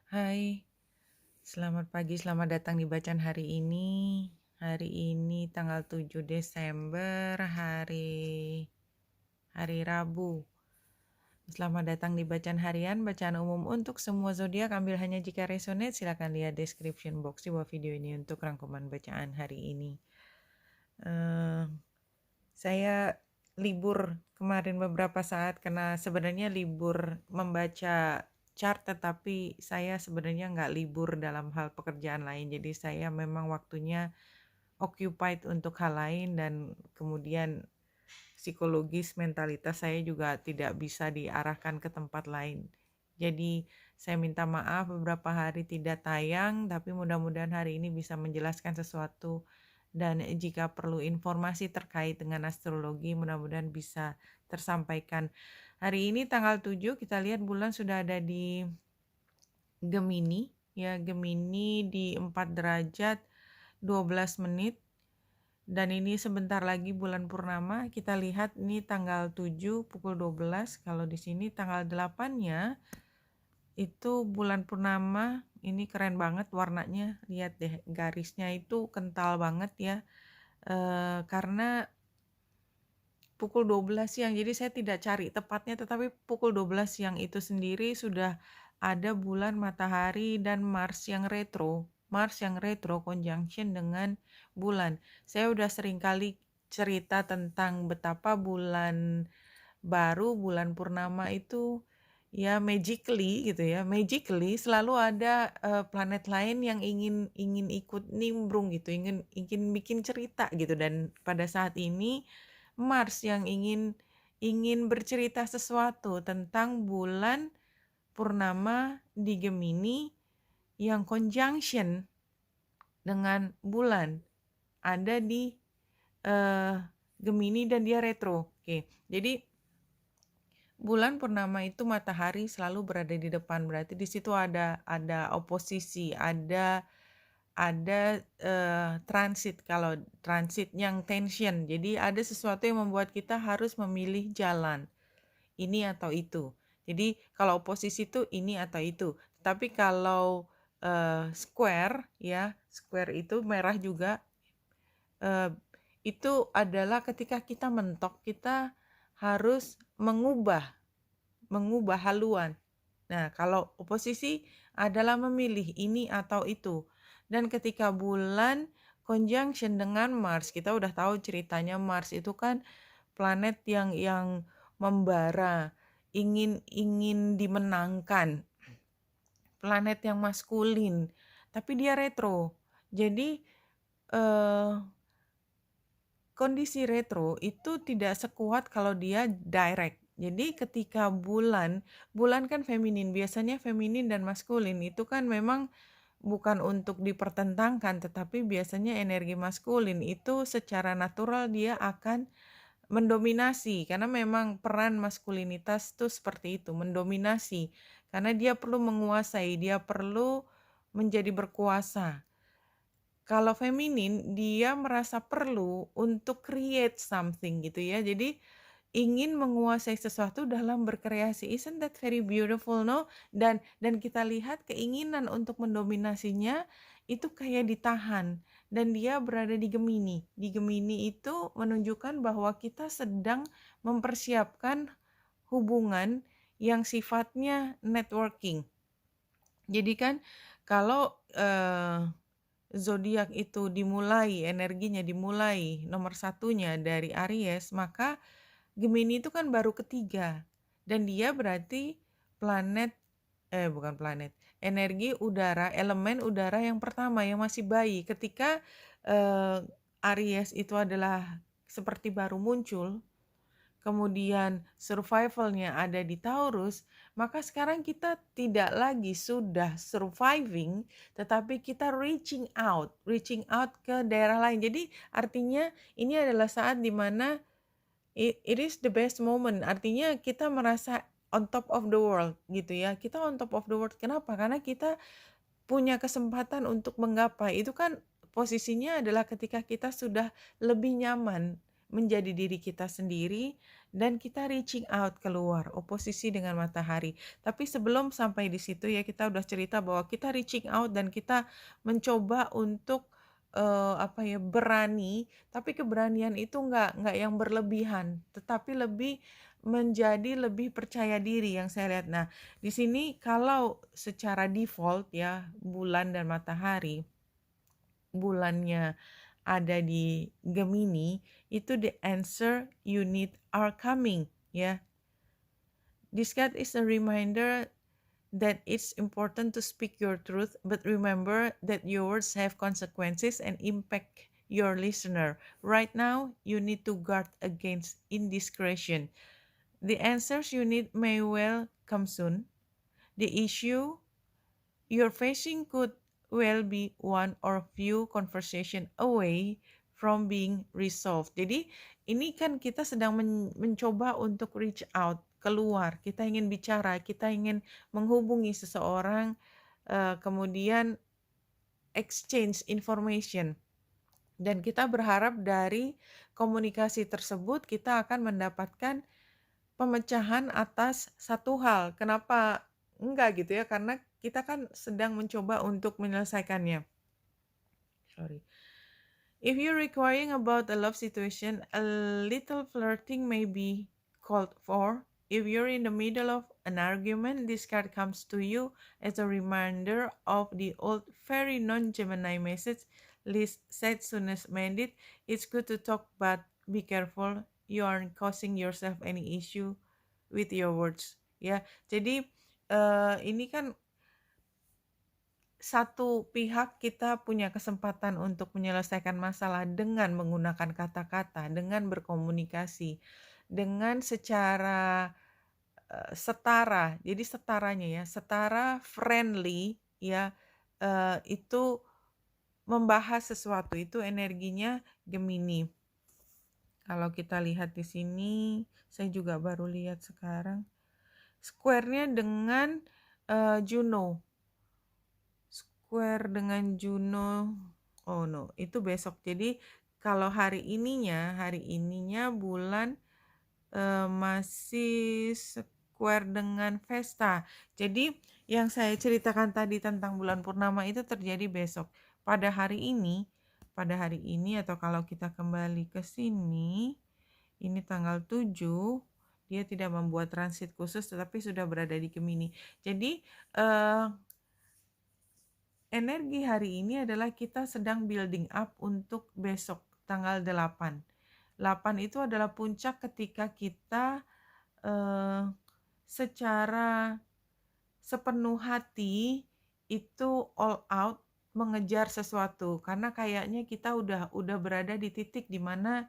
Hai, selamat pagi, selamat datang di bacaan hari ini. Hari ini tanggal 7 Desember, hari Rabu. Selamat datang di bacaan harian, bacaan umum untuk semua zodiak. Ambil hanya jika resonate, silakan lihat description box di bawah video ini untuk rangkuman bacaan hari ini. Saya libur kemarin beberapa saat karena sebenarnya libur membaca chart, tetapi saya sebenarnya nggak libur dalam hal pekerjaan lain. Jadi saya memang waktunya occupied untuk hal lain, dan kemudian psikologis mentalitas saya juga tidak bisa diarahkan ke tempat lain. Jadi saya minta maaf beberapa hari tidak tayang, tapi mudah-mudahan hari ini bisa menjelaskan sesuatu, dan jika perlu informasi terkait dengan astrologi mudah-mudahan bisa tersampaikan. Hari ini tanggal 7 kita lihat bulan sudah ada di Gemini, ya Gemini di 4 derajat 12 menit. Dan ini sebentar lagi bulan purnama. Kita lihat ini tanggal 7 pukul 12. Kalau di sini tanggal 8-nya itu bulan purnama. Ini keren banget warnanya. Lihat deh, garisnya itu kental banget ya. Karena pukul 12 siang. Jadi saya tidak cari tepatnya, tetapi pukul 12 siang itu sendiri sudah ada bulan, matahari, dan Mars yang retro. Mars yang retro conjunction dengan bulan. Saya udah sering kali cerita tentang betapa bulan baru, bulan purnama itu ya magically gitu ya. Magically selalu ada planet lain yang ingin ikut nimbrung gitu, ingin bikin cerita gitu. Dan pada saat ini Mars yang ingin bercerita sesuatu tentang bulan purnama di Gemini yang conjunction dengan bulan ada di Gemini dan dia retro. Oke, jadi bulan purnama itu matahari selalu berada di depan, berarti di situ ada oposisi, ada transit. Kalau transit yang tension, jadi ada sesuatu yang membuat kita harus memilih jalan ini atau itu. Jadi kalau oposisi itu ini atau itu. Tapi kalau square ya, square itu merah juga, itu adalah ketika kita mentok, kita harus mengubah haluan. Nah, kalau oposisi adalah memilih ini atau itu. Dan ketika bulan conjunction dengan Mars, kita udah tahu ceritanya. Mars itu kan planet yang membara, ingin dimenangkan, planet yang maskulin, tapi dia retro. Jadi kondisi retro itu tidak sekuat kalau dia direct. Jadi ketika bulan kan feminin, biasanya feminin dan maskulin itu kan memang bukan untuk dipertentangkan, tetapi biasanya energi maskulin itu secara natural dia akan mendominasi, karena memang peran maskulinitas itu seperti itu, mendominasi, karena dia perlu menguasai, dia perlu menjadi berkuasa. Kalau feminin, dia merasa perlu untuk create something gitu ya. Jadi ingin menguasai sesuatu dalam berkreasi. Isn't that very beautiful, no? Dan kita lihat keinginan untuk mendominasinya itu kayak ditahan. Dan dia berada di Gemini. Di Gemini itu menunjukkan bahwa kita sedang mempersiapkan hubungan yang sifatnya networking. Jadi kan kalau zodiak itu dimulai, energinya dimulai nomor satunya dari Aries, maka Gemini itu kan baru ketiga, dan dia berarti energi udara, elemen udara yang pertama, yang masih bayi. Ketika Aries itu adalah seperti baru muncul, kemudian survivalnya ada di Taurus, maka sekarang kita tidak lagi sudah surviving, tetapi kita reaching out ke daerah lain. Jadi artinya ini adalah saat dimana it is the best moment, artinya kita merasa on top of the world gitu ya. Kita on top of the world, kenapa? Karena kita punya kesempatan untuk menggapai. Itu kan posisinya adalah ketika kita sudah lebih nyaman, menjadi diri kita sendiri dan kita reaching out keluar, oposisi dengan matahari. Tapi sebelum sampai di situ ya kita udah cerita bahwa kita reaching out dan kita mencoba untuk, apa ya, berani, tapi keberanian itu nggak yang berlebihan, tetapi menjadi lebih percaya diri yang saya lihat. Nah, di sini kalau secara default ya, bulan dan matahari, bulannya ada di Gemini, itu the answer you need are coming, ya. This card is a reminder that it's important to speak your truth, but remember that your words have consequences and impact your listener. Right now, you need to guard against indiscretion. The answers you need may well come soon. The issue you're facing could well be one or few conversation away from being resolved. Jadi ini kan kita sedang mencoba untuk reach out, keluar. Kita ingin bicara, kita ingin menghubungi seseorang, kemudian exchange information. Dan kita berharap dari komunikasi tersebut kita akan mendapatkan pemecahan atas satu hal. Kenapa enggak gitu ya? Karena kita kan sedang mencoba untuk menyelesaikannya. Sorry. If you're inquiring about a love situation, a little flirting may be called for. If you're in the middle of an argument, this card comes to you as a reminder of the old, very non-Gemini message. Liz said soon as mended, it's good to talk, but be careful. You aren't causing yourself any issue with your words. Ya, jadi ini kan satu pihak kita punya kesempatan untuk menyelesaikan masalah dengan menggunakan kata-kata, dengan berkomunikasi, dengan secara setara. Jadi setaranya ya, setara friendly ya, itu membahas sesuatu, itu energinya Gemini. Kalau kita lihat di sini, saya juga baru lihat sekarang, square-nya dengan Juno. Square dengan Juno, oh no, itu besok. Jadi kalau hari ininya bulan masih square dengan Vesta. Jadi yang saya ceritakan tadi tentang bulan purnama itu terjadi besok. Pada hari ini atau kalau kita kembali ke sini, ini tanggal 7, dia tidak membuat transit khusus tetapi sudah berada di Gemini. Jadi energi hari ini adalah kita sedang building up untuk besok tanggal 8. 8 itu adalah puncak ketika kita secara sepenuh hati itu all out mengejar sesuatu, karena kayaknya kita udah berada di titik di mana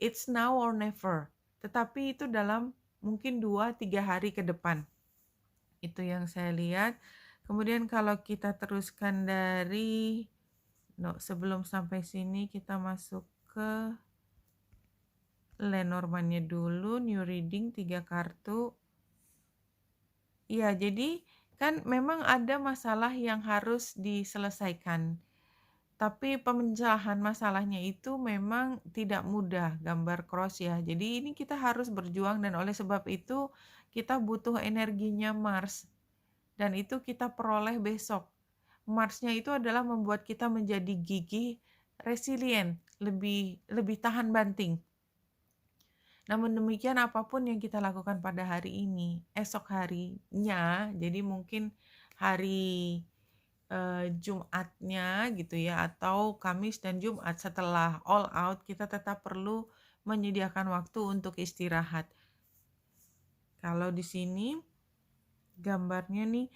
it's now or never. Tetapi itu dalam mungkin 2-3 hari ke depan. Itu yang saya lihat. Kemudian kalau kita teruskan dari sebelum sampai sini kita masuk ke Lenormandnya dulu, new reading 3 kartu. Ya, jadi kan memang ada masalah yang harus diselesaikan. Tapi pemecahan masalahnya itu memang tidak mudah, gambar cross ya. Jadi ini kita harus berjuang dan oleh sebab itu kita butuh energinya Mars. Dan itu kita peroleh besok. Marsnya itu adalah membuat kita menjadi gigih, resilient, lebih tahan banting. Namun demikian apapun yang kita lakukan pada hari ini, esok harinya, jadi mungkin hari Jumatnya gitu ya, atau Kamis dan Jumat setelah all out, kita tetap perlu menyediakan waktu untuk istirahat. Kalau di sini gambarnya nih,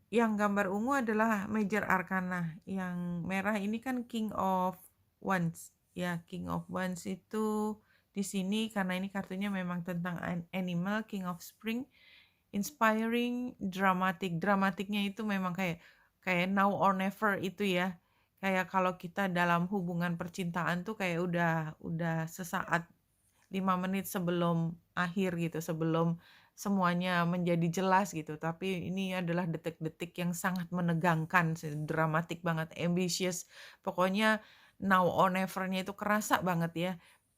yang gambar ungu adalah Major Arcana, yang merah ini kan King of Wands ya. King of Wands itu di sini karena ini kartunya memang tentang animal. King of Spring, inspiring, dramatic. Dramatiknya itu memang kayak now or never itu ya. Kayak kalau kita dalam hubungan percintaan tuh kayak udah sesaat 5 menit sebelum akhir gitu, sebelum semuanya menjadi jelas gitu. Tapi ini adalah detik-detik yang sangat menegangkan, dramatik banget, ambitious. Pokoknya now or never-nya itu kerasa banget ya.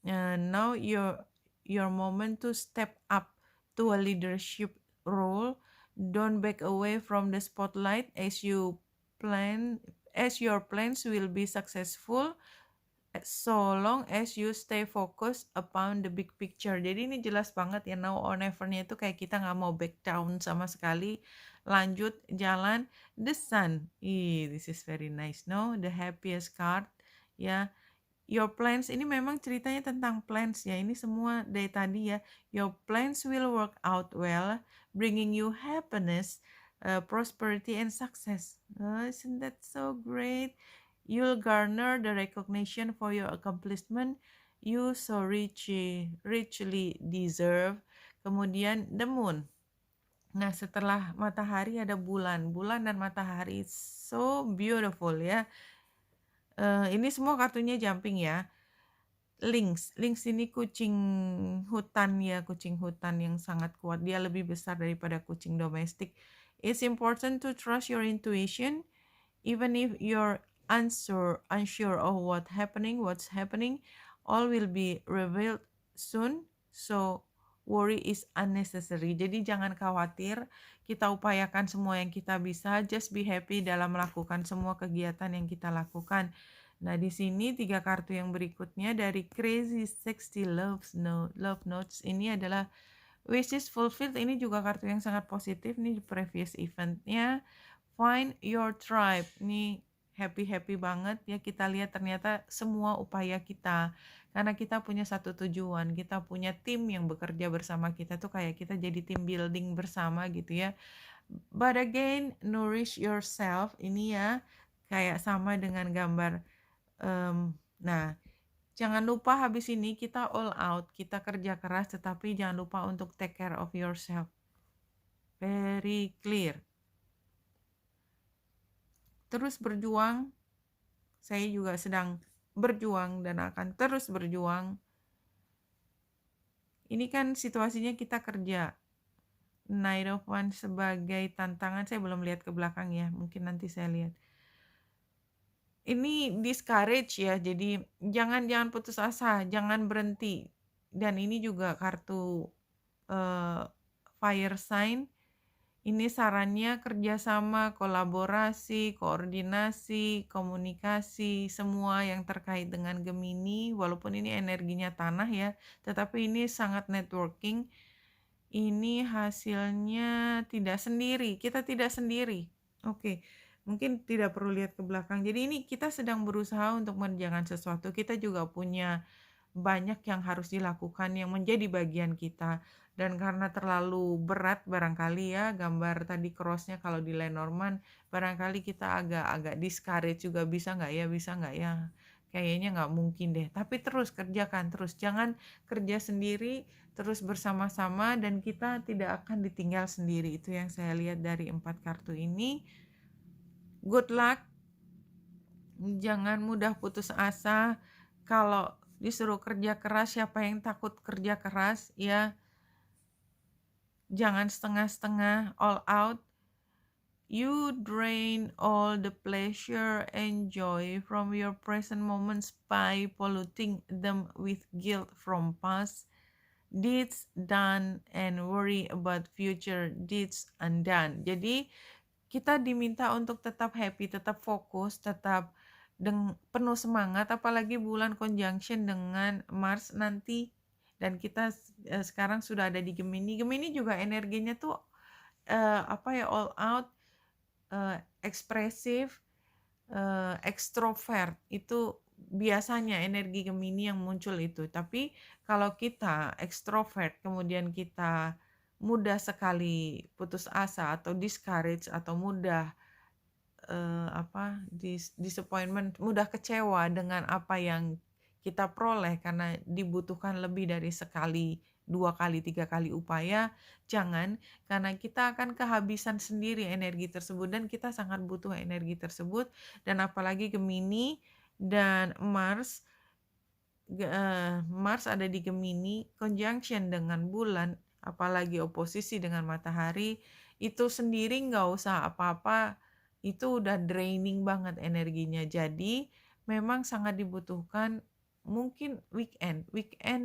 Now your moment to step up to a leadership role. Don't back away from the spotlight as your plans will be successful so long as you stay focused upon the big picture. Jadi ini jelas banget ya, now or never-nya itu kayak kita nggak mau back down sama sekali, lanjut jalan. The sun, this is very nice, no? The happiest card, ya. Your plans, ini memang ceritanya tentang plans ya, ini semua dari tadi ya. Your plans will work out well, bringing you happiness, prosperity, and success. Isn't that so great? You'll garner the recognition for your accomplishment you so richly deserve. Kemudian the moon. Nah, setelah matahari ada bulan. Bulan dan matahari, so beautiful ya. Ini semua kartunya jumping ya. Lynx ini kucing hutan ya, kucing hutan yang sangat kuat. Dia lebih besar daripada kucing domestik. It's important to trust your intuition, even if you're unsure of what's happening. All will be revealed soon. So worry is unnecessary. Jadi jangan khawatir. Kita upayakan semua yang kita bisa. Just be happy dalam melakukan semua kegiatan yang kita lakukan. Nah, di sini 3 kartu yang berikutnya dari Crazy 60 Love Notes. Ini adalah wishes fulfilled. Ini juga kartu yang sangat positif. Ini di previous eventnya. Find your tribe. Ini happy banget ya. Kita lihat ternyata semua upaya kita. Karena kita punya satu tujuan. Kita punya tim yang bekerja bersama kita tuh kayak kita jadi tim building bersama gitu ya. But again, nourish yourself. Ini ya kayak sama dengan gambar. Nah, jangan lupa habis ini kita all out, kita kerja keras, tetapi jangan lupa untuk take care of yourself. Very clear. Terus berjuang. Saya juga sedang berjuang dan akan terus berjuang. Ini kan situasinya kita kerja. Knight of Wands sebagai tantangan, saya belum lihat ke belakang ya, mungkin nanti saya lihat. Ini discourage ya, jadi jangan putus asa, jangan berhenti. Dan ini juga kartu fire sign. Ini sarannya kerjasama, kolaborasi, koordinasi, komunikasi, semua yang terkait dengan Gemini. Walaupun ini energinya tanah ya, tetapi ini sangat networking. Ini hasilnya tidak sendiri, kita tidak sendiri. Oke. Mungkin tidak perlu lihat ke belakang. Jadi ini kita sedang berusaha untuk mengerjakan sesuatu. Kita juga punya banyak yang harus dilakukan yang menjadi bagian kita. Dan karena terlalu berat barangkali ya, gambar tadi crossnya kalau di Lenormand, barangkali kita agak discourage juga, bisa nggak ya? Kayaknya nggak mungkin deh. Tapi terus kerjakan, terus jangan kerja sendiri, terus bersama-sama, dan kita tidak akan ditinggal sendiri. Itu yang saya lihat dari 4 kartu ini. Good luck. Jangan mudah putus asa. Kalau disuruh kerja keras, siapa yang takut kerja keras ya? Jangan setengah-setengah, all out. You drain all the pleasure and joy from your present moments by polluting them with guilt from past deeds done and worry about future deeds undone. Jadi kita diminta untuk tetap happy, tetap fokus, tetap penuh semangat, apalagi bulan conjunction dengan Mars nanti. Dan kita sekarang sudah ada di Gemini. Gemini juga energinya tuh all out, ekspresif, ekstrovert. Itu biasanya energi Gemini yang muncul itu. Tapi kalau kita ekstrovert, kemudian kita mudah sekali putus asa atau discourage atau mudah disappointment, mudah kecewa dengan apa yang kita peroleh karena dibutuhkan lebih dari sekali, 2 kali, 3 kali upaya. Jangan, karena kita akan kehabisan sendiri energi tersebut dan kita sangat butuh energi tersebut. Dan apalagi Gemini dan Mars ada di Gemini conjunction dengan bulan, apalagi oposisi dengan matahari, itu sendiri nggak usah apa-apa, itu udah draining banget energinya. Jadi memang sangat dibutuhkan mungkin weekend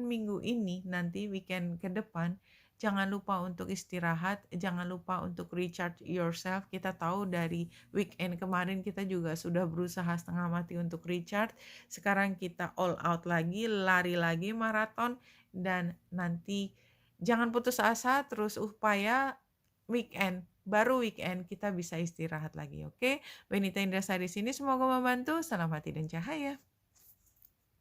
minggu ini, nanti weekend ke depan, jangan lupa untuk istirahat, jangan lupa untuk recharge yourself. Kita tahu dari weekend kemarin kita juga sudah berusaha setengah mati untuk recharge. Sekarang kita all out lagi, lari lagi maraton, dan nanti jangan putus asa, terus upaya baru weekend kita bisa istirahat lagi, oke? Benita Indrasari di sini, semoga membantu. Salam hati dan cahaya.